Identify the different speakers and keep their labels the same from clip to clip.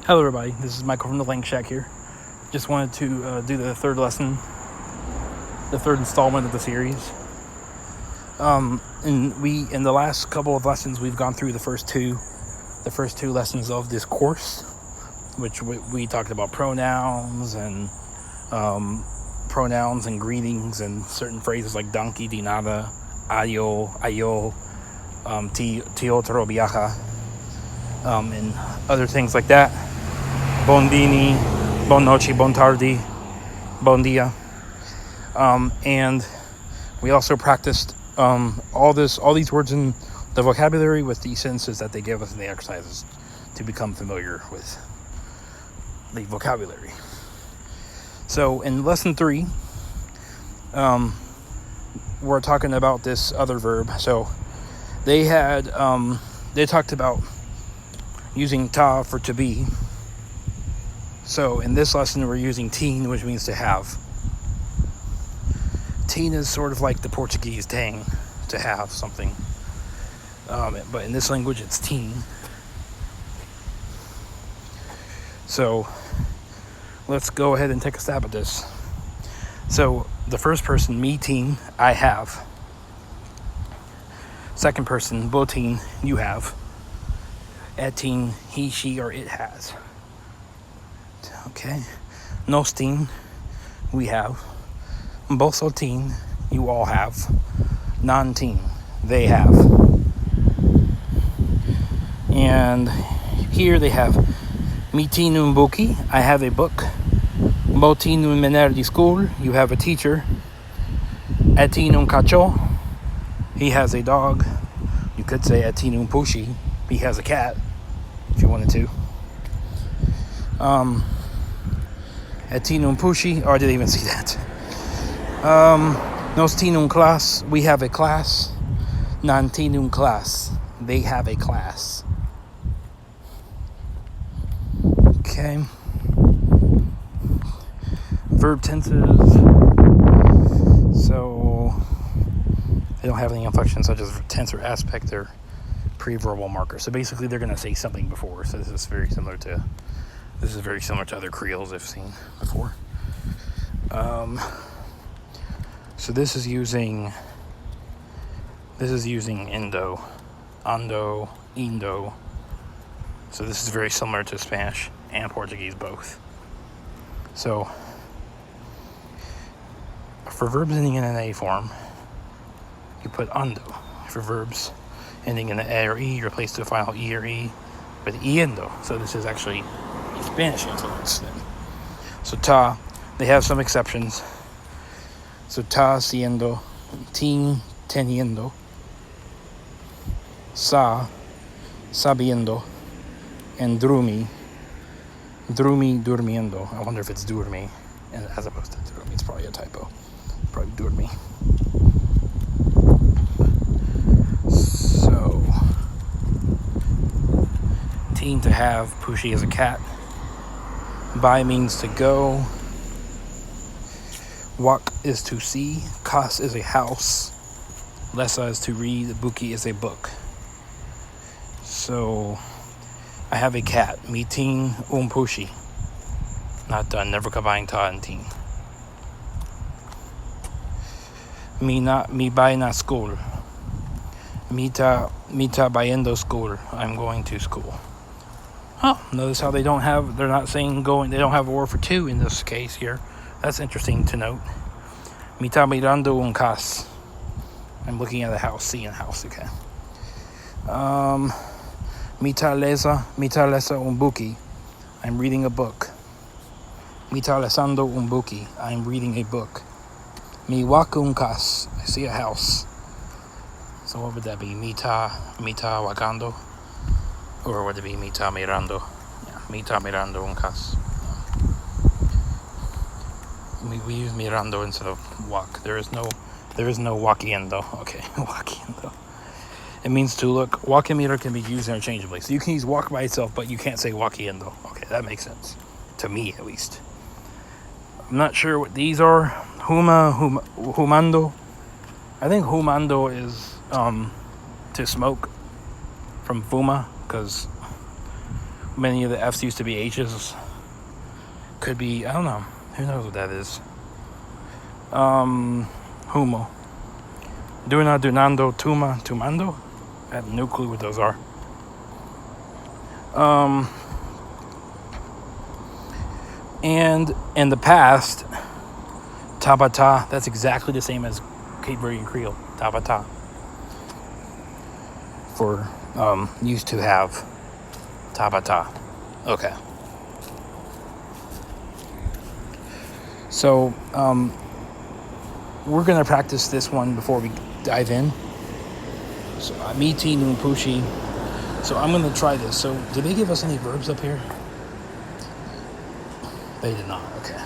Speaker 1: Hello everybody, this is Michael from the LangShack here. Just wanted to do the third lesson, the third installment of the series. In the last couple of lessons, we've gone through the first two lessons of this course, which we talked about pronouns and greetings and certain phrases like donkey, di nada, ayo, ti otro viaja, and other things like that. Bon dini, bon noche, bon tardi, bon dia. And we also practiced all these words in the vocabulary with the sentences that they give us in the exercises to become familiar with the vocabulary. So in lesson 3, we're talking about this other verb. So they talked about using ta for to be. So in this lesson, we're using teen, which means to have. Teen is sort of like the Portuguese tang, to have something. But in this language, it's teen. So let's go ahead and take a stab at this. So the first person, me teen, I have. Second person, bo teen, you have. Et teen, he, she, or it has. Okay. Nos teen, we have. Boso teen, you all have. Non teen, they have. And here they have mi teen un buki, I have a book. Bo teen un mener di school, you have a teacher. Et teen un cacho, he has a dog. You could say et teen un pushi, he has a cat, if you wanted to. Et teen un pushi, oh, I didn't even see that. Nos teen un class, we have a class. Non teen un class, they have a class. Okay. Verb tenses. So they don't have any inflections such as tense or aspect. They're pre-verbal markers. So basically, they're going to say something before. So this is very similar to other creoles I've seen before. So this is using Indo, Ando, Indo. So this is very similar to Spanish and Portuguese both. So for verbs ending in an A form, you put ando. For verbs ending in an A or E, you replace the final E or E with iendo. So this is actually a Spanish influence then. So ta, they have some exceptions. So ta siendo, teen teniendo, sa sabiendo, and drumi durmiendo. I wonder if it's durmi as opposed to drumi. It's probably a typo. Probably durmi. So teen to have, pushi is a cat. By means to go. Wak is to see. Kas is a house. Lesa is to read. Buki is a book. So I have a cat. Mi teen un pushi. Not done. Never combine ta and teen. Mi bay na school. Mita bayendo school. I'm going to school. Oh, notice how they're not saying going, they don't have a word for to in this case here. That's interesting to note. Mita mirando un cas. I'm looking at a house, seeing a house, okay. Mita lesa un buki. I'm reading a book. Mita lesando un buki. I'm reading a book. Mi waku un cas. I see a house. So what would that be? Mita wakando? Or would it be mita mirando? Yeah, mita mirando un cas. We use mirando instead of walk. There is no wakiendo. Okay, wakiendo. It means to look. Walk and mira can be used interchangeably. So you can use walk by itself, but you can't say wakiendo. Okay, that makes sense. To me, at least. I'm not sure what these are. Humando. I think humando is to smoke from fuma, because many of the F's used to be H's. Could be, I don't know. Who knows what that is? Humo. Duna, dunando, tuma, tumando? I have no clue what those are. And in the past, tabata, that's exactly the same as Cape Verdean Creole. Tabata. For used to have. Tabata. Okay. So we're gonna practice this one before we dive in. So miti numpushi. So I'm gonna try this. So did they give us any verbs up here? They did not. Okay.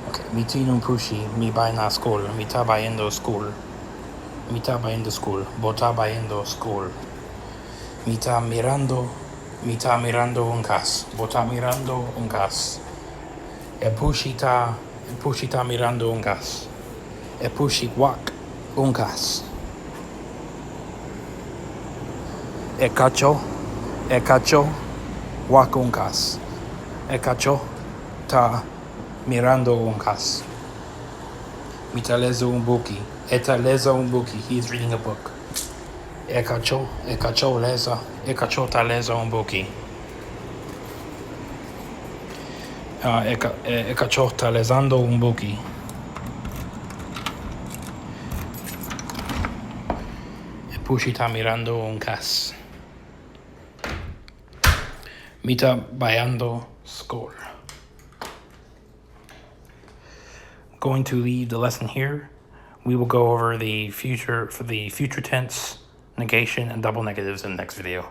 Speaker 1: Okay. Miti numpushi. Mi vai na school. Mi tabayendo school. Mi tabayendo school. Bota bayendo school. Mita mirando un cas. Bota mirando un cas. Epushita mirando un cas. Epushiguak un cas. Ekacho wak un cas. Ekacho ta mirando un cas. Mita lezo un buki. Eta lezo un buki. He is reading a book. Ekacho ta leza un buki. Ekacho ta lezando un buki. Epushita mirando un cas. Mita bayando school. Going to leave the lesson here. We will go over the future tense, negation, and double negatives in the next video.